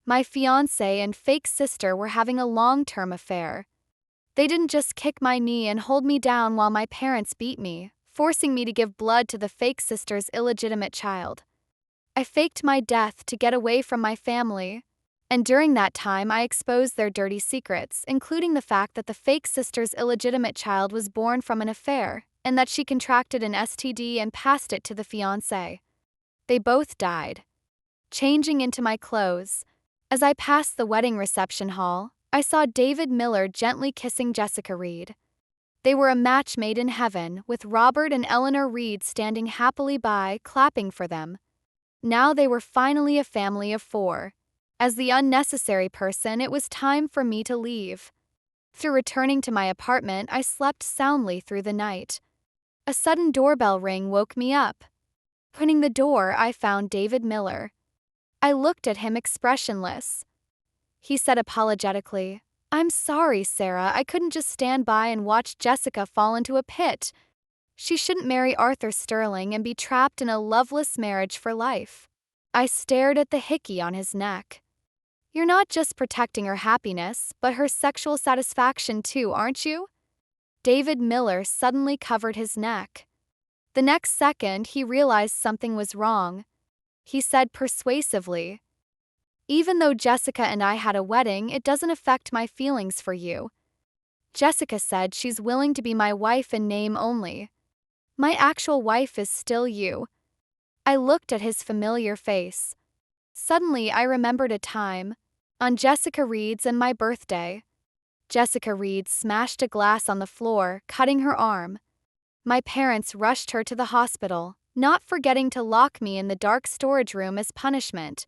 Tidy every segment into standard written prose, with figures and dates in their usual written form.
My fiancé and fake sister were having a long-term affair. They didn't just kick my knee and hold me down while my parents beat me, forcing me to give blood to the fake sister's illegitimate child. I faked my death to get away from my family, and during that time I exposed their dirty secrets, including the fact that the fake sister's illegitimate child was born from an affair, and that she contracted an STD and passed it to the fiancé. They both died. Changing into my clothes, as I passed the wedding reception hall, I saw David Miller gently kissing Jessica Reed. They were a match made in heaven, with Robert and Eleanor Reed standing happily by, clapping for them. Now they were finally a family of 4. As the unnecessary person, it was time for me to leave. Through returning to my apartment, I slept soundly through the night. A sudden doorbell ring woke me up. Opening the door, I found David Miller. I looked at him expressionless. He said apologetically, "I'm sorry, Sarah, I couldn't just stand by and watch Jessica fall into a pit. She shouldn't marry Arthur Sterling and be trapped in a loveless marriage for life." I stared at the hickey on his neck. "You're not just protecting her happiness, but her sexual satisfaction too, aren't you?" David Miller suddenly covered his neck. The next second, he realized something was wrong. He said persuasively, "Even though Jessica and I had a wedding, it doesn't affect my feelings for you. Jessica said she's willing to be my wife in name only. My actual wife is still you." I looked at his familiar face. Suddenly, I remembered a time, on Jessica Reed's and my birthday. Jessica Reed smashed a glass on the floor, cutting her arm. My parents rushed her to the hospital, not forgetting to lock me in the dark storage room as punishment.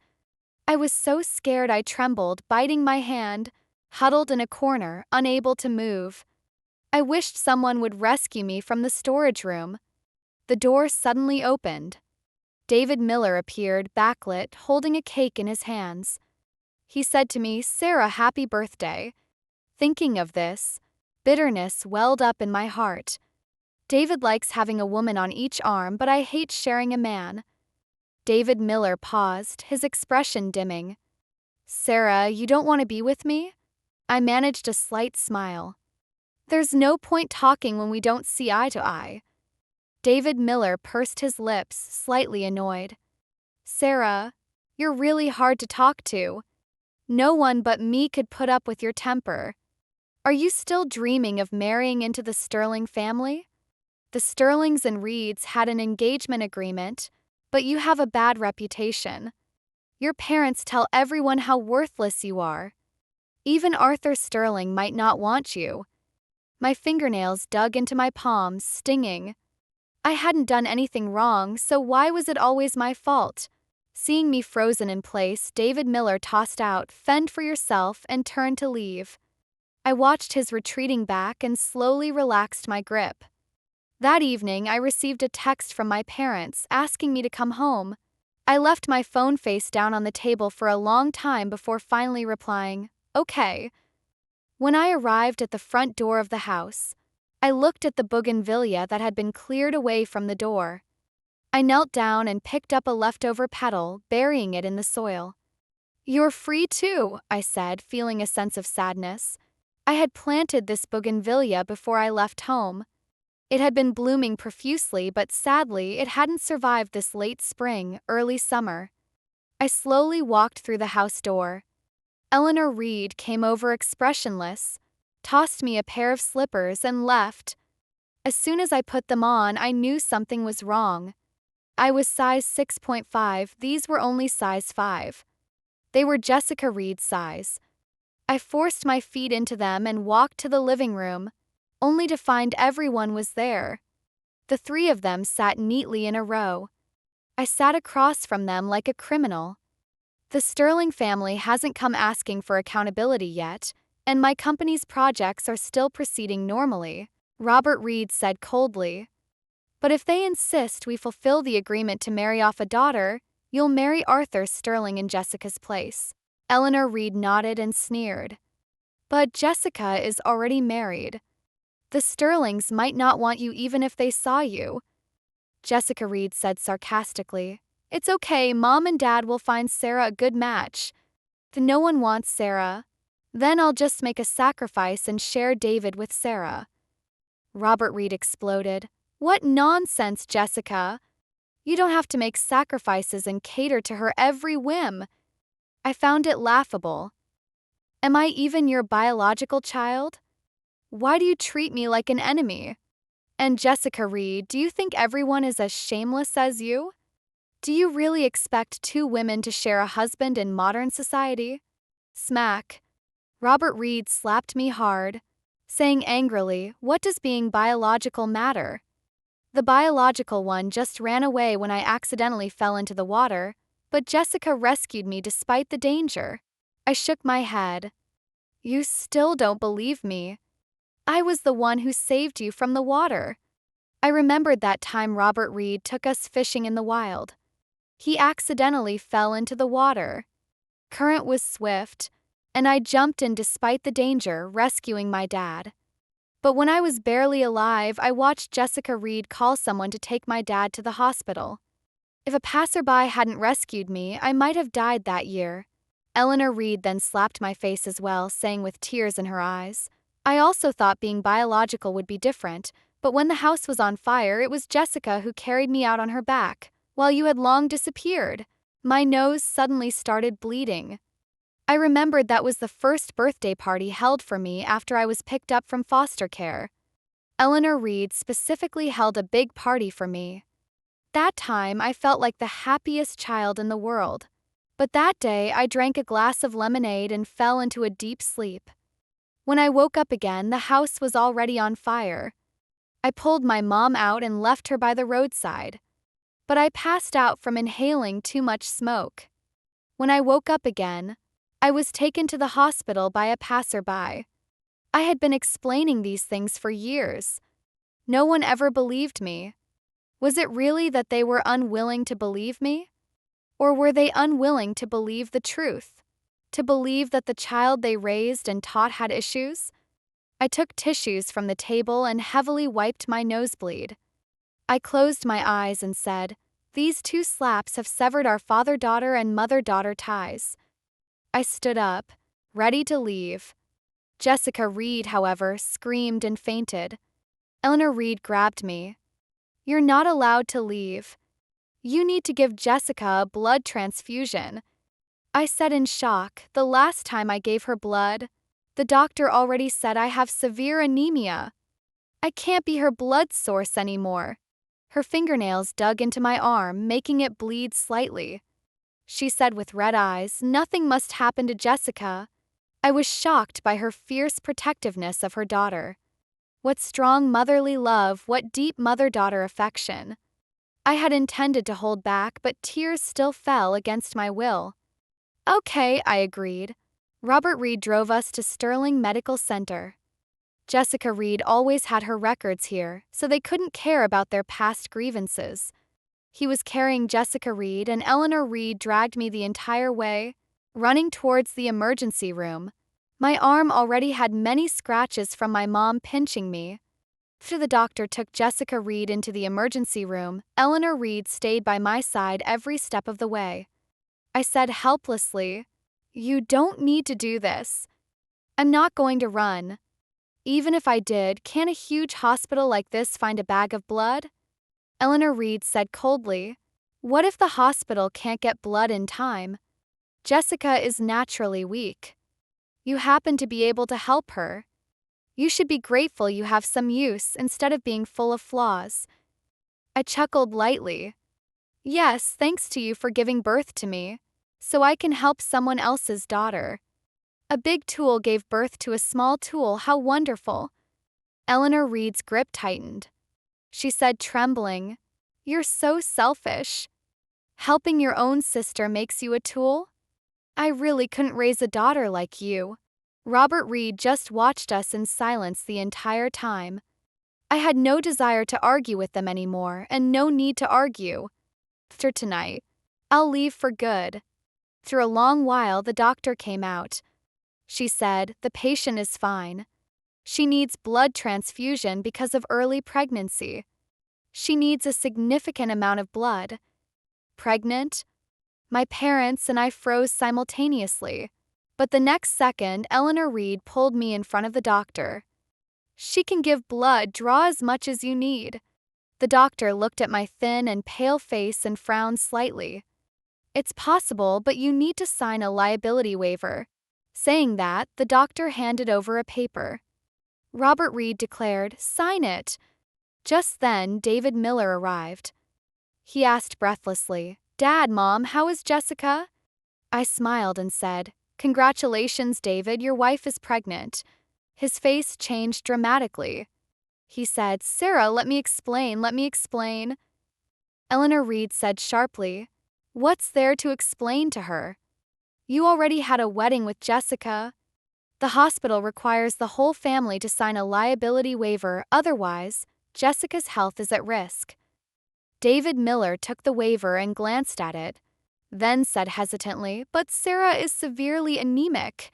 I was so scared I trembled, biting my hand, huddled in a corner, unable to move. I wished someone would rescue me from the storage room. The door suddenly opened. David Miller appeared, backlit, holding a cake in his hands. He said to me, "Sarah, happy birthday." Thinking of this, bitterness welled up in my heart. David likes having a woman on each arm, but I hate sharing a man. David Miller paused, his expression dimming. "Sarah, you don't want to be with me?" I managed a slight smile. "There's no point talking when we don't see eye to eye." David Miller pursed his lips, slightly annoyed. "Sarah, you're really hard to talk to. No one but me could put up with your temper. Are you still dreaming of marrying into the Sterling family? The Sterlings and Reeds had an engagement agreement, but you have a bad reputation. Your parents tell everyone how worthless you are. Even Arthur Sterling might not want you." My fingernails dug into my palms, stinging. I hadn't done anything wrong, so why was it always my fault? Seeing me frozen in place, David Miller tossed out, "Fend for yourself," and turned to leave. I watched his retreating back and slowly relaxed my grip. That evening, I received a text from my parents asking me to come home. I left my phone face down on the table for a long time before finally replying, "Okay." When I arrived at the front door of the house, I looked at the bougainvillea that had been cleared away from the door. I knelt down and picked up a leftover petal, burying it in the soil. "You're free too," I said, feeling a sense of sadness. I had planted this bougainvillea before I left home. It had been blooming profusely, but sadly, it hadn't survived this late spring, early summer. I slowly walked through the house door. Eleanor Reed came over expressionless, tossed me a pair of slippers, and left. As soon as I put them on, I knew something was wrong. I was size 6.5, these were only size 5. They were Jessica Reed's size. I forced my feet into them and walked to the living room, only to find everyone was there. The 3 of them sat neatly in a row. I sat across from them like a criminal. The Sterling family hasn't come asking for accountability yet, and my company's projects are still proceeding normally, Robert Reed said coldly. "But if they insist we fulfill the agreement to marry off a daughter, you'll marry Arthur Sterling in Jessica's place." Eleanor Reed nodded and sneered. "But Jessica is already married. The Sterlings might not want you even if they saw you." Jessica Reed said sarcastically, "It's okay, Mom and Dad will find Sarah a good match." If no one wants Sarah, then I'll just make a sacrifice and share David with Sarah. Robert Reed exploded. What nonsense, Jessica! You don't have to make sacrifices and cater to her every whim. I found it laughable. Am I even your biological child? Why do you treat me like an enemy? And Jessica Reed, do you think everyone is as shameless as you? Do you really expect two women to share a husband in modern society? Smack. Robert Reed slapped me hard, saying angrily, "What does being biological matter? The biological one just ran away when I accidentally fell into the water, but Jessica rescued me despite the danger." I shook my head. You still don't believe me. I was the one who saved you from the water. I remembered that time Robert Reed took us fishing in the wild. He accidentally fell into the water. Current was swift, and I jumped in despite the danger, rescuing my dad. But when I was barely alive, I watched Jessica Reed call someone to take my dad to the hospital. If a passerby hadn't rescued me, I might have died that year. Eleanor Reed then slapped my face as well, saying with tears in her eyes, "I also thought being biological would be different, but when the house was on fire, it was Jessica who carried me out on her back, while you had long disappeared." My nose suddenly started bleeding. I remembered that was the first birthday party held for me after I was picked up from foster care. Eleanor Reed specifically held a big party for me. That time I felt like the happiest child in the world. But that day I drank a glass of lemonade and fell into a deep sleep. When I woke up again, the house was already on fire. I pulled my mom out and left her by the roadside. But I passed out from inhaling too much smoke. When I woke up again, I was taken to the hospital by a passerby. I had been explaining these things for years. No one ever believed me. Was it really that they were unwilling to believe me? Or were they unwilling to believe the truth? To believe that the child they raised and taught had issues? I took tissues from the table and heavily wiped my nosebleed. I closed my eyes and said, "These two slaps have severed our father-daughter and mother-daughter ties." I stood up, ready to leave. Jessica Reed, however, screamed and fainted. Eleanor Reed grabbed me. "You're not allowed to leave. You need to give Jessica a blood transfusion." I said in shock. The last time I gave her blood, the doctor already said I have severe anemia. I can't be her blood source anymore. Her fingernails dug into my arm, making it bleed slightly. She said with red eyes, "Nothing must happen to Jessica." I was shocked by her fierce protectiveness of her daughter. What strong motherly love, what deep mother-daughter affection. I had intended to hold back, but tears still fell against my will. "Okay," I agreed. Robert Reed drove us to Sterling Medical Center. Jessica Reed always had her records here, so they couldn't care about their past grievances. He was carrying Jessica Reed, and Eleanor Reed dragged me the entire way, running towards the emergency room. My arm already had many scratches from my mom pinching me. After the doctor took Jessica Reed into the emergency room, Eleanor Reed stayed by my side every step of the way. I said helplessly, "You don't need to do this. I'm not going to run. Even if I did, can a huge hospital like this find a bag of blood?" Eleanor Reed said coldly, "What if the hospital can't get blood in time? Jessica is naturally weak. You happen to be able to help her. You should be grateful you have some use instead of being full of flaws." I chuckled lightly. "Yes, thanks to you for giving birth to me, so I can help someone else's daughter. A big tool gave birth to a small tool, how wonderful." Eleanor Reed's grip tightened. She said, trembling, "You're so selfish. Helping your own sister makes you a tool? I really couldn't raise a daughter like you." Robert Reed just watched us in silence the entire time. I had no desire to argue with them anymore, and no need to argue. After tonight, I'll leave for good. After a long while, the doctor came out. She said, "The patient is fine. She needs blood transfusion because of early pregnancy. She needs a significant amount of blood." Pregnant? My parents and I froze simultaneously. But the next second, Eleanor Reed pulled me in front of the doctor. "She can give blood, draw as much as you need." The doctor looked at my thin and pale face and frowned slightly. "It's possible, but you need to sign a liability waiver." Saying that, the doctor handed over a paper. Robert Reed declared, "Sign it." Just then, David Miller arrived. He asked breathlessly, "Dad, Mom, how is Jessica?" I smiled and said, "Congratulations, David, your wife is pregnant." His face changed dramatically. He said, "Sarah, let me explain." Eleanor Reed said sharply, "What's there to explain to her? You already had a wedding with Jessica. The hospital requires the whole family to sign a liability waiver, otherwise, Jessica's health is at risk." David Miller took the waiver and glanced at it, then said hesitantly, "But Sarah is severely anemic."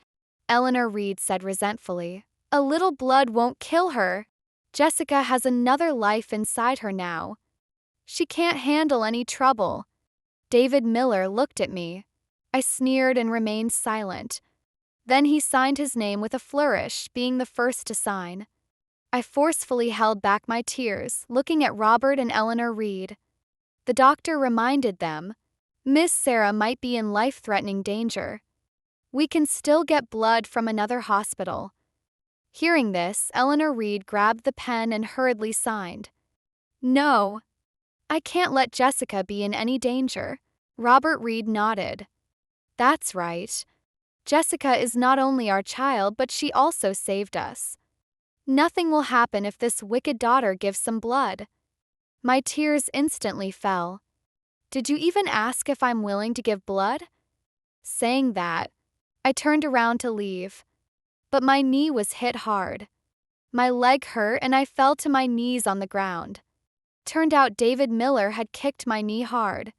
Eleanor Reed said resentfully, "A little blood won't kill her. Jessica has another life inside her now. She can't handle any trouble." David Miller looked at me. I sneered and remained silent. Then he signed his name with a flourish, being the first to sign. I forcefully held back my tears, looking at Robert and Eleanor Reed. The doctor reminded them, "Miss Sarah might be in life-threatening danger. We can still get blood from another hospital." Hearing this, Eleanor Reed grabbed the pen and hurriedly signed. "No, I can't let Jessica be in any danger." Robert Reed nodded. "That's right. Jessica is not only our child, but she also saved us. Nothing will happen if this wicked daughter gives some blood." My tears instantly fell. "Did you even ask if I'm willing to give blood?" Saying that, I turned around to leave. But my knee was hit hard. My leg hurt and I fell to my knees on the ground. Turned out David Miller had kicked my knee hard.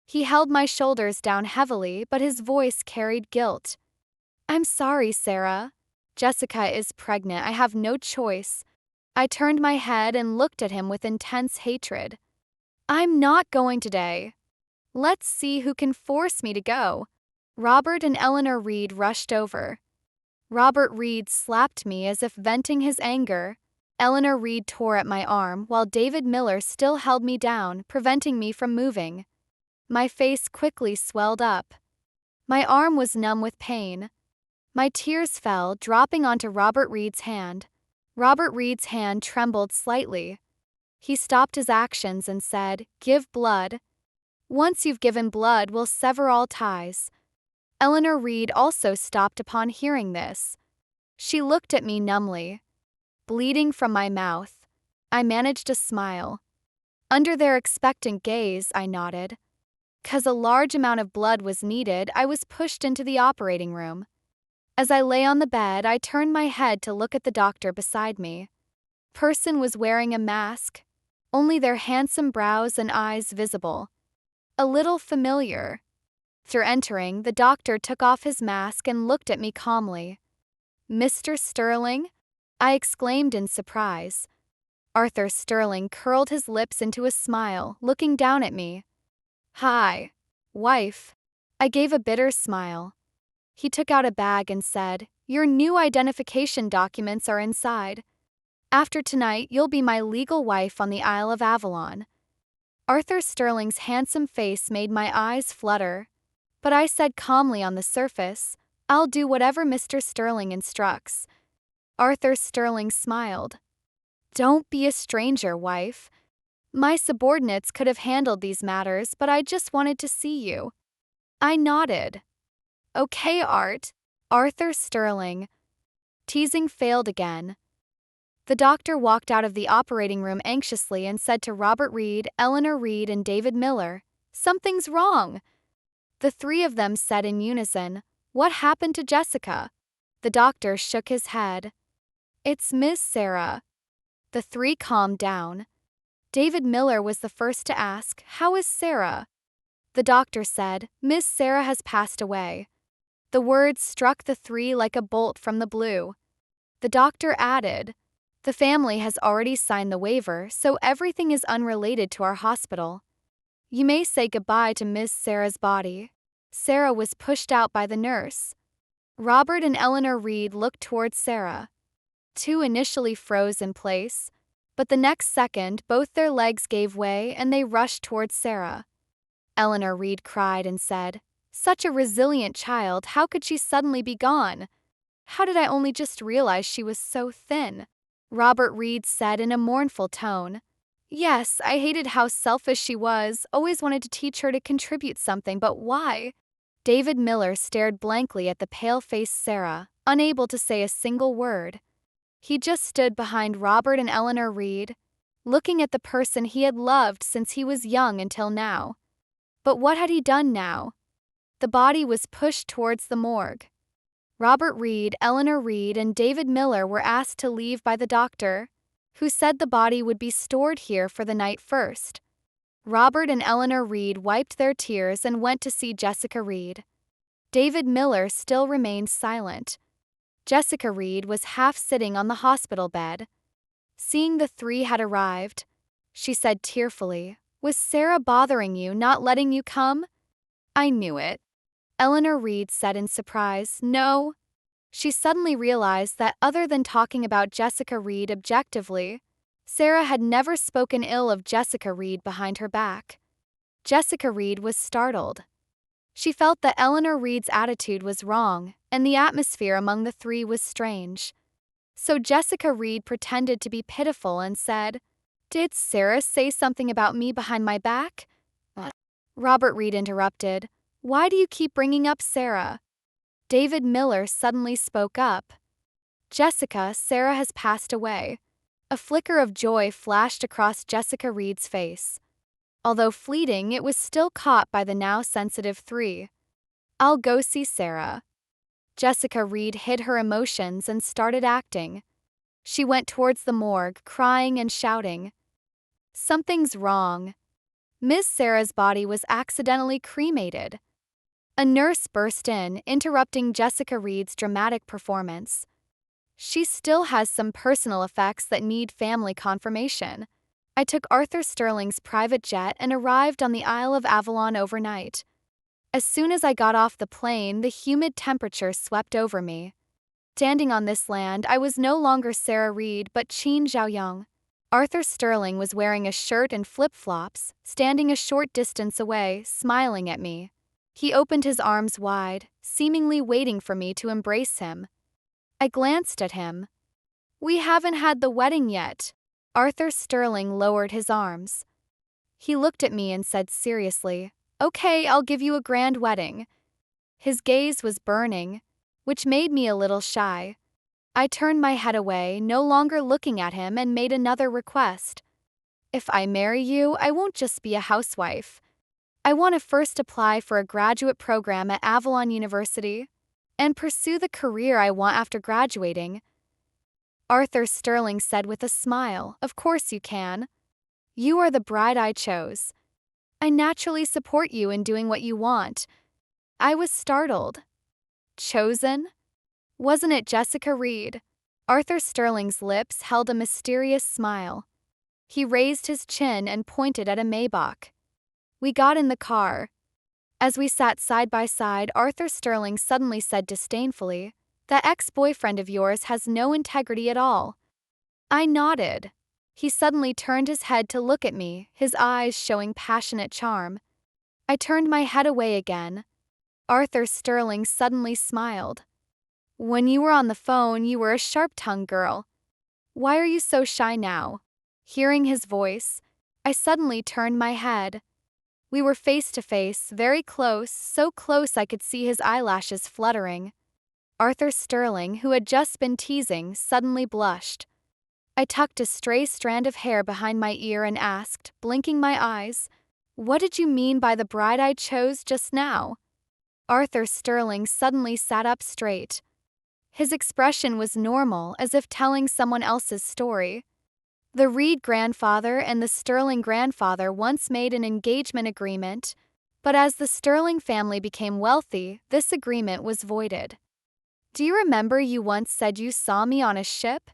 He held my shoulders down heavily, but his voice carried guilt. "I'm sorry, Sarah. Jessica is pregnant. I have no choice." I turned my head and looked at him with intense hatred. "I'm not going today. Let's see who can force me to go." Robert and Eleanor Reed rushed over. Robert Reed slapped me as if venting his anger. Eleanor Reed tore at my arm while David Miller still held me down, preventing me from moving. My face quickly swelled up. My arm was numb with pain. My tears fell, dropping onto Robert Reed's hand. Robert Reed's hand trembled slightly. He stopped his actions and said, "Give blood. Once you've given blood, we'll sever all ties." Eleanor Reed also stopped upon hearing this. She looked at me numbly. Bleeding from my mouth, I managed a smile. Under their expectant gaze, I nodded. 'Cause a large amount of blood was needed, I was pushed into the operating room. As I lay on the bed, I turned my head to look at the doctor beside me. Person was wearing a mask, only their handsome brows and eyes visible. A little familiar. Through entering, the doctor took off his mask and looked at me calmly. "Mr. Sterling?" I exclaimed in surprise. Arthur Sterling curled his lips into a smile, looking down at me. "Hi, wife." I gave a bitter smile. He took out a bag and said, "Your new identification documents are inside. After tonight, you'll be my legal wife on the Isle of Avalon." Arthur Sterling's handsome face made my eyes flutter. But I said calmly on the surface, "I'll do whatever Mr. Sterling instructs." Arthur Sterling smiled. "Don't be a stranger, wife. My subordinates could have handled these matters, but I just wanted to see you." I nodded. "Okay, Art." Arthur Sterling. Teasing failed again. The doctor walked out of the operating room anxiously and said to Robert Reed, Eleanor Reed, and David Miller, "Something's wrong." The three of them said in unison, "What happened to Jessica?" The doctor shook his head. "It's Miss Sarah." The three calmed down. David Miller was the first to ask, "How is Sarah?" The doctor said, "Miss Sarah has passed away." The words struck the three like a bolt from the blue. The doctor added, "The family has already signed the waiver, so everything is unrelated to our hospital. You may say goodbye to Miss Sarah's body." Sarah was pushed out by the nurse. Robert and Eleanor Reed looked towards Sarah. Two initially froze in place, but the next second both their legs gave way and they rushed towards Sarah. Eleanor Reed cried and said, "Such a resilient child, how could she suddenly be gone? How did I only just realize she was so thin?" Robert Reed said in a mournful tone, "Yes, I hated how selfish she was, always wanted to teach her to contribute something, but why?" David Miller stared blankly at the pale-faced Sarah, unable to say a single word. He just stood behind Robert and Eleanor Reed, looking at the person he had loved since he was young until now. But what had he done now? The body was pushed towards the morgue. Robert Reed, Eleanor Reed, and David Miller were asked to leave by the doctor, who said the body would be stored here for the night first. Robert and Eleanor Reed wiped their tears and went to see Jessica Reed. David Miller still remained silent. Jessica Reed was half sitting on the hospital bed. Seeing the three had arrived, she said tearfully, "Was Sarah bothering you, not letting you come?" "I knew it," Eleanor Reed said in surprise. "No." She suddenly realized that other than talking about Jessica Reed objectively, Sarah had never spoken ill of Jessica Reed behind her back. Jessica Reed was startled. She felt that Eleanor Reed's attitude was wrong, and the atmosphere among the three was strange. So Jessica Reed pretended to be pitiful and said, "Did Sarah say something about me behind my back?" Robert Reed interrupted, "Why do you keep bringing up Sarah?" David Miller suddenly spoke up. "Jessica, Sarah has passed away." A flicker of joy flashed across Jessica Reed's face. Although fleeting, it was still caught by the now sensitive three. "I'll go see Sarah." Jessica Reed hid her emotions and started acting. She went towards the morgue, crying and shouting, "Something's wrong. Miss Sarah's body was accidentally cremated." A nurse burst in, interrupting Jessica Reed's dramatic performance. "She still has some personal effects that need family confirmation. I took Arthur Sterling's private jet and arrived on the Isle of Avalon overnight. As soon as I got off the plane, the humid temperature swept over me. Standing on this land, I was no longer Sarah Reed but Qin Zhaoyang." Arthur Sterling was wearing a shirt and flip-flops, standing a short distance away, smiling at me. He opened his arms wide, seemingly waiting for me to embrace him. I glanced at him. "We haven't had the wedding yet." Arthur Sterling lowered his arms. He looked at me and said seriously, "Okay, I'll give you a grand wedding." His gaze was burning, which made me a little shy. I turned my head away, no longer looking at him, and made another request. "If I marry you, I won't just be a housewife. I want to first apply for a graduate program at Avalon University and pursue the career I want after graduating." Arthur Sterling said with a smile, "Of course you can. You are the bride I chose. I naturally support you in doing what you want." I was startled. Chosen? Wasn't it Jessica Reed? Arthur Sterling's lips held a mysterious smile. He raised his chin and pointed at a Maybach. We got in the car. As we sat side by side, Arthur Sterling suddenly said disdainfully, "That ex-boyfriend of yours has no integrity at all." I nodded. He suddenly turned his head to look at me, his eyes showing passionate charm. I turned my head away again. Arthur Sterling suddenly smiled. "When you were on the phone, you were a sharp-tongued girl. Why are you so shy now?" Hearing his voice, I suddenly turned my head. We were face to face, very close, so close I could see his eyelashes fluttering. Arthur Sterling, who had just been teasing, suddenly blushed. I tucked a stray strand of hair behind my ear and asked, blinking my eyes, "What did you mean by the bride I chose just now?" Arthur Sterling suddenly sat up straight. His expression was normal, as if telling someone else's story. The Reed grandfather and the Sterling grandfather once made an engagement agreement, but as the Sterling family became wealthy, this agreement was voided. "Do you remember you once said you saw me on a ship?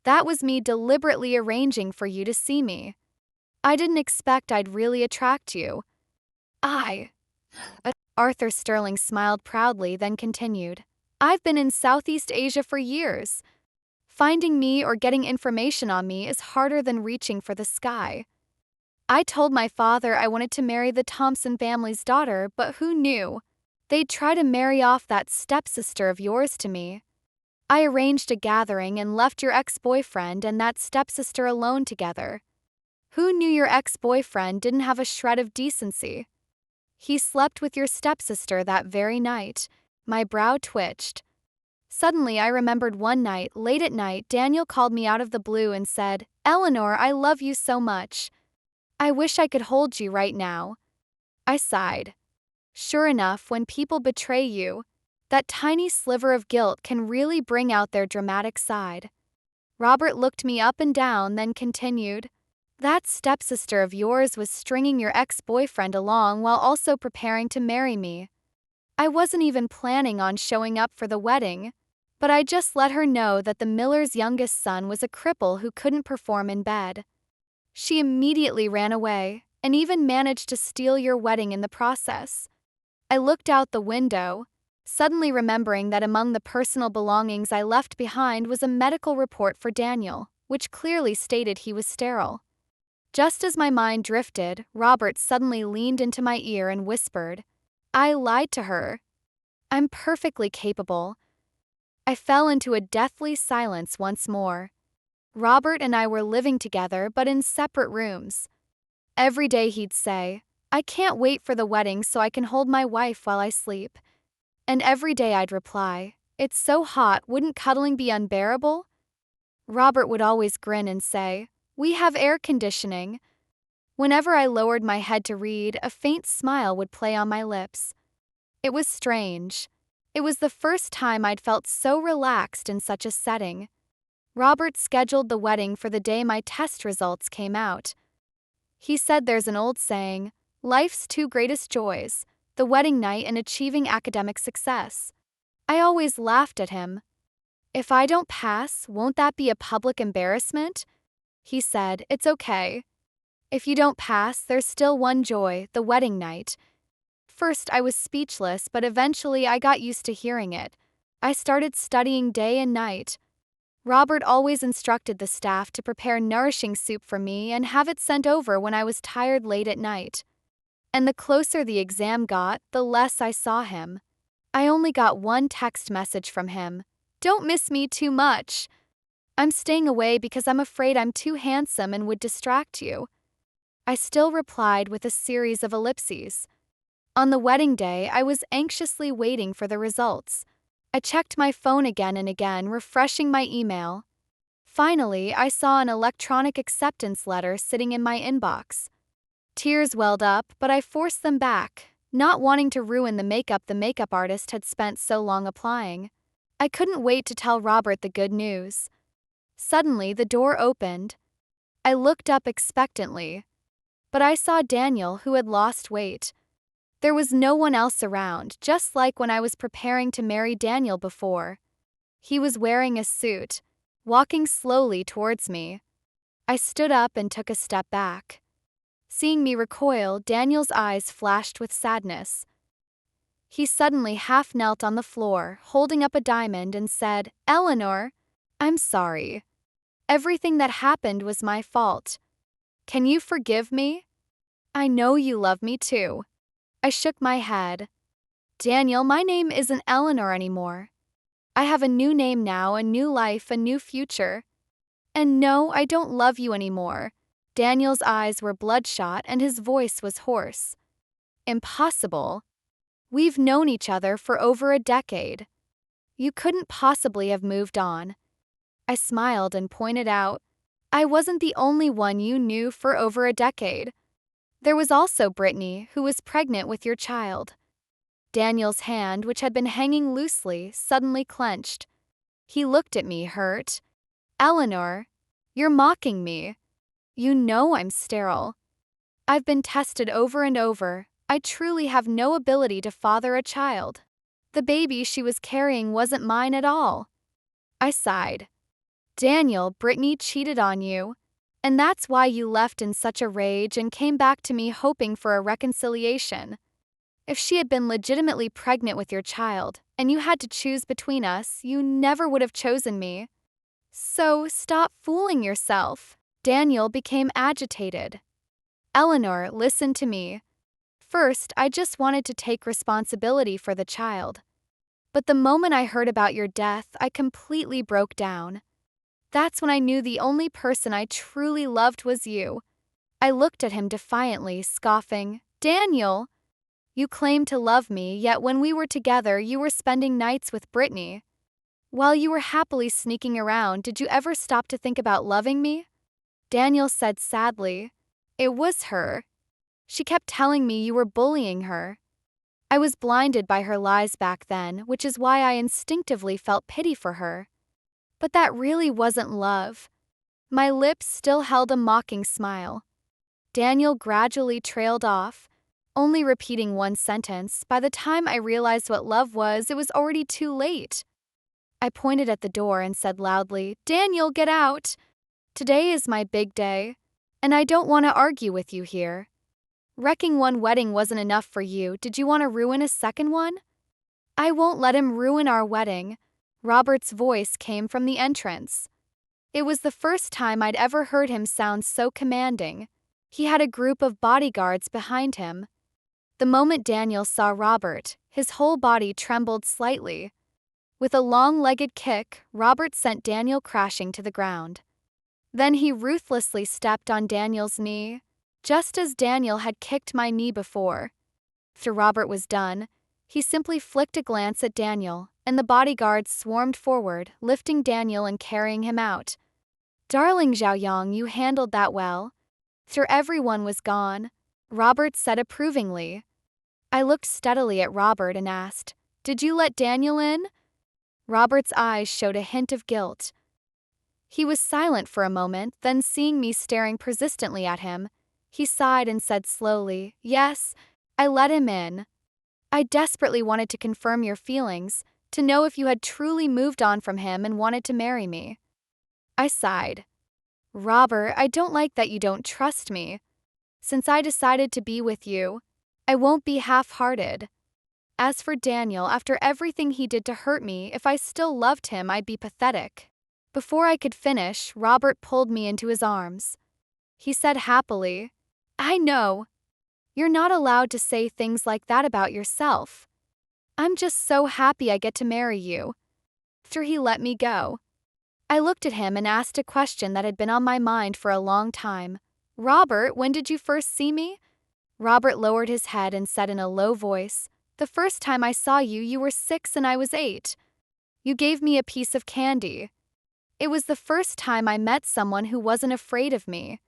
That was me deliberately arranging for you to see me. I didn't expect I'd really attract you." Arthur Sterling smiled proudly, then continued, I've been in Southeast Asia for years. Finding me or getting information on me is harder than reaching for the sky. I told my father I wanted to marry the Thompson family's daughter, but who knew? They'd try to marry off that stepsister of yours to me. I arranged a gathering and left your ex-boyfriend and that stepsister alone together. Who knew your ex-boyfriend didn't have a shred of decency? He slept with your stepsister that very night. My brow twitched. Suddenly, I remembered one night, late at night, Daniel called me out of the blue and said, "Eleanor, I love you so much. I wish I could hold you right now." I sighed. Sure enough, when people betray you, that tiny sliver of guilt can really bring out their dramatic side. Robert looked me up and down, then continued, "That stepsister of yours was stringing your ex-boyfriend along while also preparing to marry me. I wasn't even planning on showing up for the wedding, but I just let her know that the miller's youngest son was a cripple who couldn't perform in bed. She immediately ran away, and even managed to steal your wedding in the process." I looked out the window, suddenly remembering that among the personal belongings I left behind was a medical report for Daniel, which clearly stated he was sterile. Just as my mind drifted, Robert suddenly leaned into my ear and whispered, "I lied to her. I'm perfectly capable." I fell into a deathly silence once more. Robert and I were living together but in separate rooms. Every day he'd say, "I can't wait for the wedding so I can hold my wife while I sleep." And every day I'd reply, "It's so hot, wouldn't cuddling be unbearable?" Robert would always grin and say, "We have air conditioning." Whenever I lowered my head to read, a faint smile would play on my lips. It was strange. It was the first time I'd felt so relaxed in such a setting. Robert scheduled the wedding for the day my test results came out. He said there's an old saying, "Life's two greatest joys, the wedding night and achieving academic success." I always laughed at him. "If I don't pass, won't that be a public embarrassment?" He said, "It's okay. If you don't pass, there's still one joy, the wedding night." First, I was speechless, but eventually I got used to hearing it. I started studying day and night. Robert always instructed the staff to prepare nourishing soup for me and have it sent over when I was tired late at night. And the closer the exam got, the less I saw him. I only got one text message from him. "Don't miss me too much. I'm staying away because I'm afraid I'm too handsome and would distract you." I still replied with a series of ellipses. On the wedding day, I was anxiously waiting for the results. I checked my phone again and again, refreshing my email. Finally, I saw an electronic acceptance letter sitting in my inbox. Tears welled up, but I forced them back, not wanting to ruin the makeup artist had spent so long applying. I couldn't wait to tell Robert the good news. Suddenly, the door opened. I looked up expectantly, but I saw Daniel, who had lost weight. There was no one else around, just like when I was preparing to marry Daniel before. He was wearing a suit, walking slowly towards me. I stood up and took a step back. Seeing me recoil, Daniel's eyes flashed with sadness. He suddenly half knelt on the floor, holding up a diamond, and said, "Eleanor, I'm sorry. Everything that happened was my fault. Can you forgive me? I know you love me too." I shook my head. "Daniel, my name isn't Eleanor anymore. I have a new name now, a new life, a new future. And no, I don't love you anymore." Daniel's eyes were bloodshot and his voice was hoarse. "Impossible. We've known each other for over a decade. You couldn't possibly have moved on." I smiled and pointed out, "I wasn't the only one you knew for over a decade. There was also Brittany, who was pregnant with your child." Daniel's hand, which had been hanging loosely, suddenly clenched. He looked at me, hurt. "Eleanor, you're mocking me. You know I'm sterile. I've been tested over and over. I truly have no ability to father a child. The baby she was carrying wasn't mine at all." I sighed. "Daniel, Brittany cheated on you. And that's why you left in such a rage and came back to me hoping for a reconciliation. If she had been legitimately pregnant with your child, and you had to choose between us, you never would have chosen me. So stop fooling yourself. Daniel became agitated. Eleanor, listen to me. First, I just wanted to take responsibility for the child. But the moment I heard about your death, I completely broke down. That's when I knew the only person I truly loved was you. I looked at him defiantly, scoffing, Daniel! You claimed to love me, yet when we were together, you were spending nights with Brittany. While you were happily sneaking around, did you ever stop to think about loving me? Daniel said sadly, It was her. She kept telling me you were bullying her. I was blinded by her lies back then, which is why I instinctively felt pity for her. But that really wasn't love. My lips still held a mocking smile. Daniel gradually trailed off, only repeating one sentence. By the time I realized what love was, it was already too late. I pointed at the door and said loudly, Daniel, get out! Today is my big day, and I don't want to argue with you here. Wrecking one wedding wasn't enough for you. Did you want to ruin a second one? I won't let him ruin our wedding. Robert's voice came from the entrance. It was the first time I'd ever heard him sound so commanding. He had a group of bodyguards behind him. The moment Daniel saw Robert, his whole body trembled slightly. With a long-legged kick, Robert sent Daniel crashing to the ground. Then he ruthlessly stepped on Daniel's knee, just as Daniel had kicked my knee before. After Robert was done, he simply flicked a glance at Daniel, and the bodyguards swarmed forward, lifting Daniel and carrying him out. Darling Xiaoyang, you handled that well. After everyone was gone, Robert said approvingly. I looked steadily at Robert and asked, Did you let Daniel in? Robert's eyes showed a hint of guilt. He was silent for a moment, then seeing me staring persistently at him, he sighed and said slowly, Yes, I let him in. I desperately wanted to confirm your feelings, to know if you had truly moved on from him and wanted to marry me. I sighed. Robert, I don't like that you don't trust me. Since I decided to be with you, I won't be half-hearted. As for Daniel, after everything he did to hurt me, if I still loved him, I'd be pathetic. Before I could finish, Robert pulled me into his arms. He said happily, I know. You're not allowed to say things like that about yourself. I'm just so happy I get to marry you. After he let me go, I looked at him and asked a question that had been on my mind for a long time. Robert, when did you first see me? Robert lowered his head and said in a low voice, The first time I saw you, you were 6 and I was 8. You gave me a piece of candy. It was the first time I met someone who wasn't afraid of me.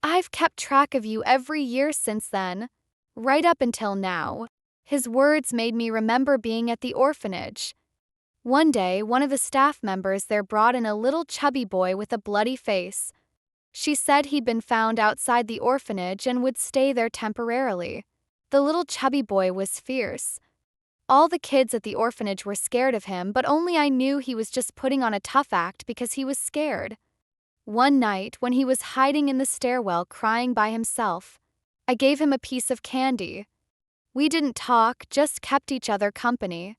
I've kept track of you every year since then, right up until now. His words made me remember being at the orphanage. One day, one of the staff members there brought in a little chubby boy with a bloody face. She said he'd been found outside the orphanage and would stay there temporarily. The little chubby boy was fierce. All the kids at the orphanage were scared of him, but only I knew he was just putting on a tough act because he was scared. One night, when he was hiding in the stairwell crying by himself, I gave him a piece of candy. We didn't talk, just kept each other company.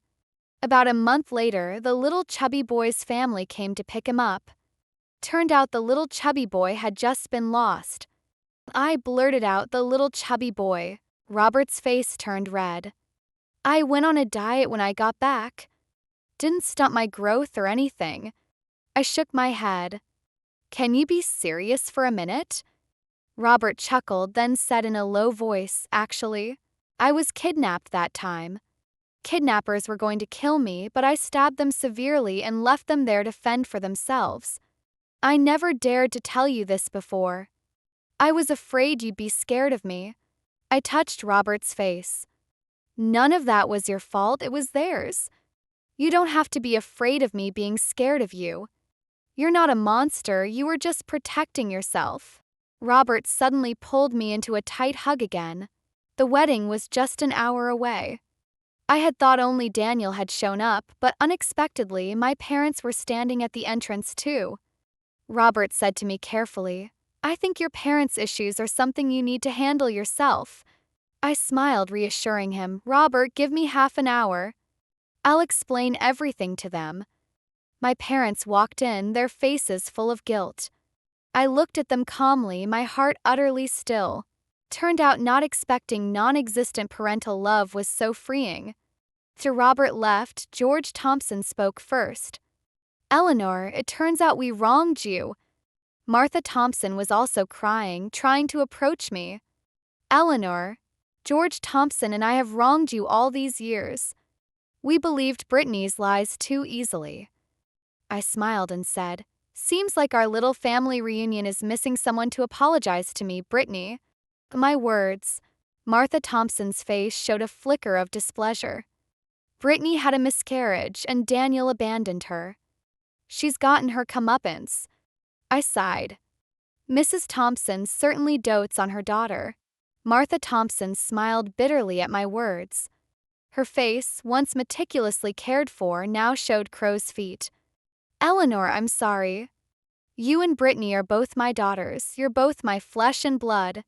About a month later, the little chubby boy's family came to pick him up. Turned out the little chubby boy had just been lost. I blurted out, the little chubby boy. Robert's face turned red. I went on a diet when I got back. Didn't stunt my growth or anything. I shook my head. Can you be serious for a minute? Robert chuckled, then said in a low voice, Actually, I was kidnapped that time. Kidnappers were going to kill me, but I stabbed them severely and left them there to fend for themselves. I never dared to tell you this before. I was afraid you'd be scared of me. I touched Robert's face. None of that was your fault, it was theirs. You don't have to be afraid of me being scared of you. You're not a monster, you were just protecting yourself. Robert suddenly pulled me into a tight hug again. The wedding was just an hour away. I had thought only Daniel had shown up, but unexpectedly, my parents were standing at the entrance too. Robert said to me carefully, I think your parents' issues are something you need to handle yourself. I smiled, reassuring him, Robert, give me half an hour. I'll explain everything to them." My parents walked in, their faces full of guilt. I looked at them calmly, my heart utterly still. Turned out not expecting non-existent parental love was so freeing. After Robert left, George Thompson spoke first. "Eleanor, it turns out we wronged you." Martha Thompson was also crying, trying to approach me. "Eleanor, George Thompson and I have wronged you all these years. We believed Brittany's lies too easily." I smiled and said, "Seems like our little family reunion is missing someone to apologize to me, Brittany." My words. Martha Thompson's face showed a flicker of displeasure. "Brittany had a miscarriage and Daniel abandoned her. She's gotten her comeuppance." I sighed. "Mrs. Thompson certainly dotes on her daughter." Martha Thompson smiled bitterly at my words. Her face, once meticulously cared for, now showed crow's feet. "Eleanor, I'm sorry. You and Brittany are both my daughters, you're both my flesh and blood.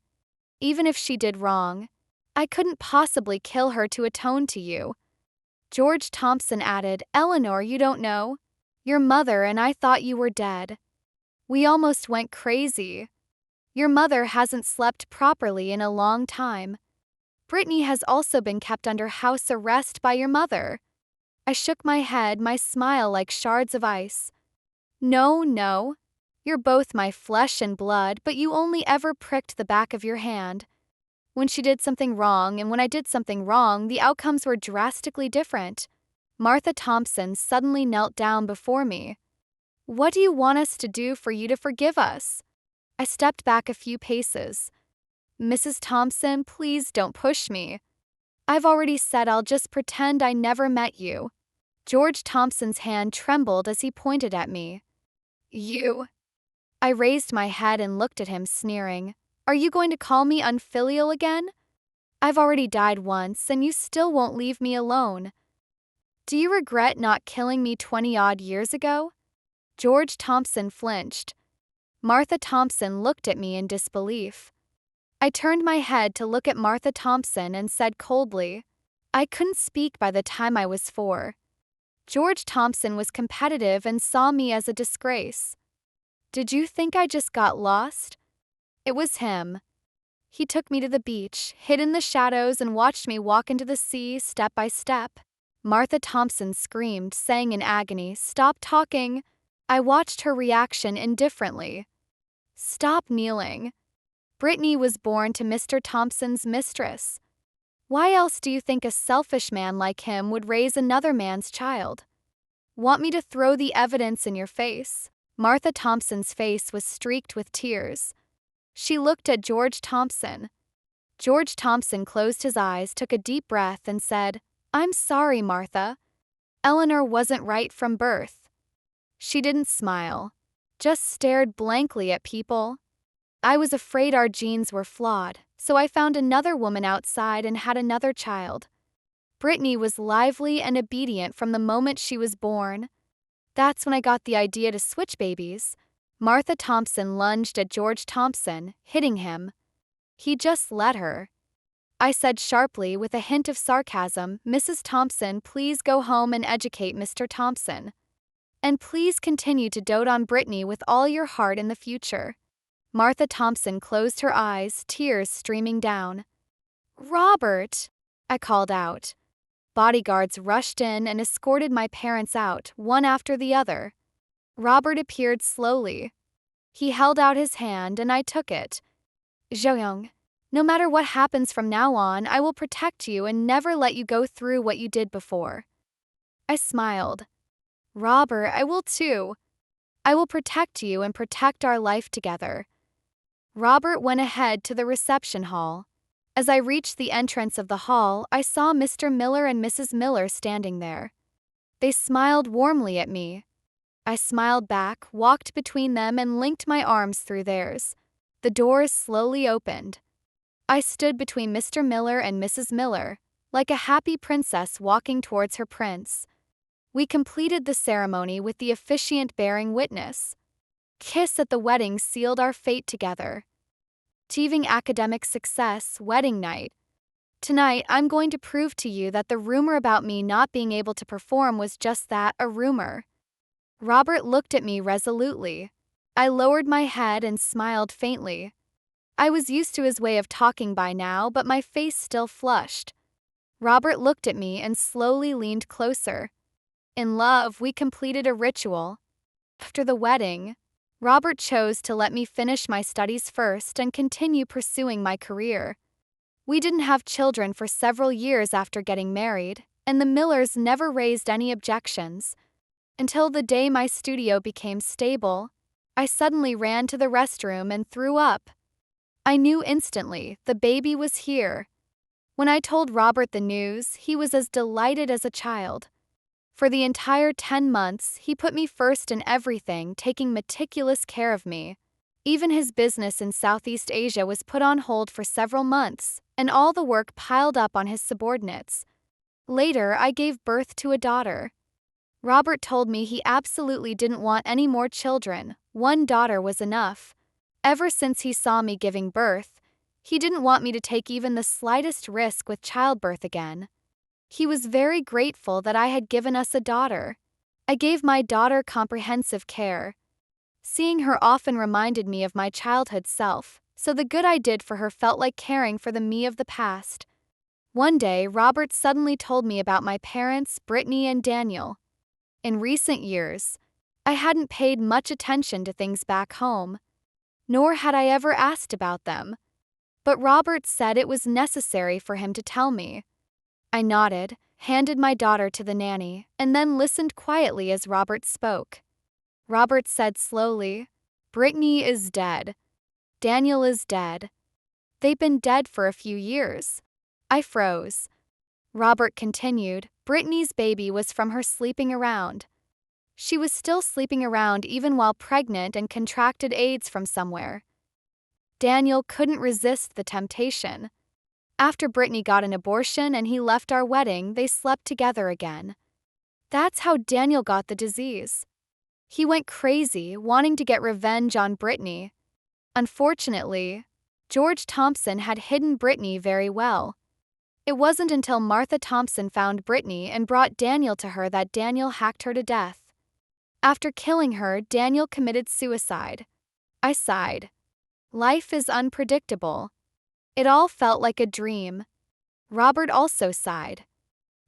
Even if she did wrong, I couldn't possibly kill her to atone to you." George Thompson added, "Eleanor, you don't know. Your mother and I thought you were dead. We almost went crazy. Your mother hasn't slept properly in a long time. Brittany has also been kept under house arrest by your mother." I shook my head, my smile like shards of ice. No. You're both my flesh and blood, but you only ever pricked the back of your hand. When she did something wrong and when I did something wrong, the outcomes were drastically different." Martha Thompson suddenly knelt down before me. "What do you want us to do for you to forgive us?" I stepped back a few paces. "Mrs. Thompson, please don't push me. I've already said I'll just pretend I never met you." George Thompson's hand trembled as he pointed at me. "You." I raised my head and looked at him, sneering. "Are you going to call me unfilial again? I've already died once, and you still won't leave me alone. Do you regret not killing me 20-odd years ago?" George Thompson flinched. Martha Thompson looked at me in disbelief. I turned my head to look at Martha Thompson and said coldly, "I couldn't speak by the time I was 4. George Thompson was competitive and saw me as a disgrace. Did you think I just got lost? It was him. He took me to the beach, hid in the shadows, and watched me walk into the sea step by step." Martha Thompson screamed, saying in agony, "Stop talking." I watched her reaction indifferently. "Stop kneeling. Brittany was born to Mr. Thompson's mistress. Why else do you think a selfish man like him would raise another man's child? Want me to throw the evidence in your face?" Martha Thompson's face was streaked with tears. She looked at George Thompson. George Thompson closed his eyes, took a deep breath, and said, "I'm sorry, Martha. Eleanor wasn't right from birth." She didn't smile, just stared blankly at people. I was afraid our genes were flawed, so I found another woman outside and had another child. Brittany was lively and obedient from the moment she was born. That's when I got the idea to switch babies. Martha Thompson lunged at George Thompson, hitting him. He just let her. I said sharply, with a hint of sarcasm, "Mrs. Thompson, please go home and educate Mr. Thompson. And please continue to dote on Brittany with all your heart in the future." Martha Thompson closed her eyes, tears streaming down. "Robert!" I called out. Bodyguards rushed in and escorted my parents out, one after the other. Robert appeared slowly. He held out his hand and I took it. "Joyoung, no matter what happens from now on, I will protect you and never let you go through what you did before." I smiled. "Robert, I will too. I will protect you and protect our life together." Robert went ahead to the reception hall. As I reached the entrance of the hall, I saw Mr. Miller and Mrs. Miller standing there. They smiled warmly at me. I smiled back, walked between them, and linked my arms through theirs. The doors slowly opened. I stood between Mr. Miller and Mrs. Miller, like a happy princess walking towards her prince. We completed the ceremony with the officiant bearing witness. Kiss at the wedding sealed our fate together. Achieving academic success, wedding night. Tonight, I'm going to prove to you that the rumor about me not being able to perform was just that, a rumor. Robert looked at me resolutely. I lowered my head and smiled faintly. I was used to his way of talking by now, but my face still flushed. Robert looked at me and slowly leaned closer. In love, we completed a ritual. After the wedding, Robert chose to let me finish my studies first and continue pursuing my career. We didn't have children for several years after getting married, and the Millers never raised any objections. Until the day my studio became stable, I suddenly ran to the restroom and threw up. I knew instantly the baby was here. When I told Robert the news, he was as delighted as a child. For the entire 10 months, he put me first in everything, taking meticulous care of me. Even his business in Southeast Asia was put on hold for several months, and all the work piled up on his subordinates. Later, I gave birth to a daughter. Robert told me he absolutely didn't want any more children. One daughter was enough. Ever since he saw me giving birth, he didn't want me to take even the slightest risk with childbirth again. He was very grateful that I had given us a daughter. I gave my daughter comprehensive care. Seeing her often reminded me of my childhood self, so the good I did for her felt like caring for the me of the past. One day, Robert suddenly told me about my parents, Brittany and Daniel. In recent years, I hadn't paid much attention to things back home, nor had I ever asked about them. But Robert said it was necessary for him to tell me. I nodded, handed my daughter to the nanny, and then listened quietly as Robert spoke. Robert said slowly, "Brittany is dead. Daniel is dead. They've been dead for a few years." I froze. Robert continued, "Brittany's baby was from her sleeping around. She was still sleeping around even while pregnant and contracted AIDS from somewhere. Daniel couldn't resist the temptation. After Brittany got an abortion and he left our wedding, they slept together again. That's how Daniel got the disease. He went crazy, wanting to get revenge on Brittany. Unfortunately, George Thompson had hidden Brittany very well. It wasn't until Martha Thompson found Brittany and brought Daniel to her that Daniel hacked her to death. After killing her, Daniel committed suicide." I sighed. Life is unpredictable. It all felt like a dream. Robert also sighed.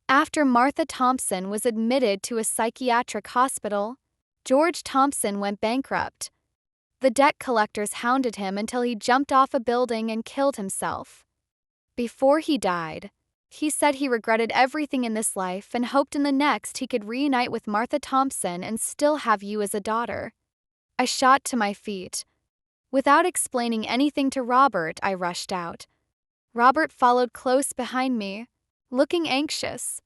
After Martha Thompson was admitted to a psychiatric hospital, George Thompson went bankrupt. The debt collectors hounded him until he jumped off a building and killed himself. Before he died, he said he regretted everything in this life and hoped in the next he could reunite with Martha Thompson and still have you as a daughter. I shot to my feet. Without explaining anything to Robert, I rushed out. Robert followed close behind me, looking anxious.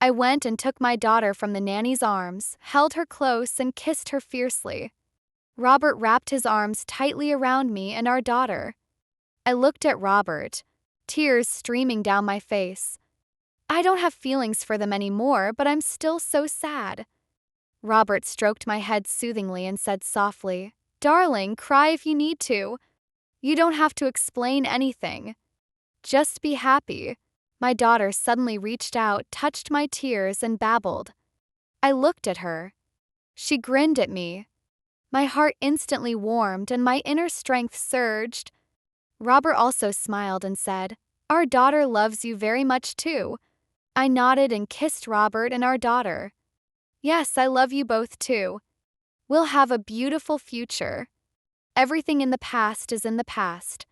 I went and took my daughter from the nanny's arms, held her close, and kissed her fiercely. Robert wrapped his arms tightly around me and our daughter. I looked at Robert, tears streaming down my face. I don't have feelings for them anymore, but I'm still so sad. Robert stroked my head soothingly and said softly, "Darling, cry if you need to. You don't have to explain anything. Just be happy." My daughter suddenly reached out, touched my tears, and babbled. I looked at her. She grinned at me. My heart instantly warmed and my inner strength surged. Robert also smiled and said, "Our daughter loves you very much too." I nodded and kissed Robert and our daughter. "Yes, I love you both too. We'll have a beautiful future. Everything in the past is in the past.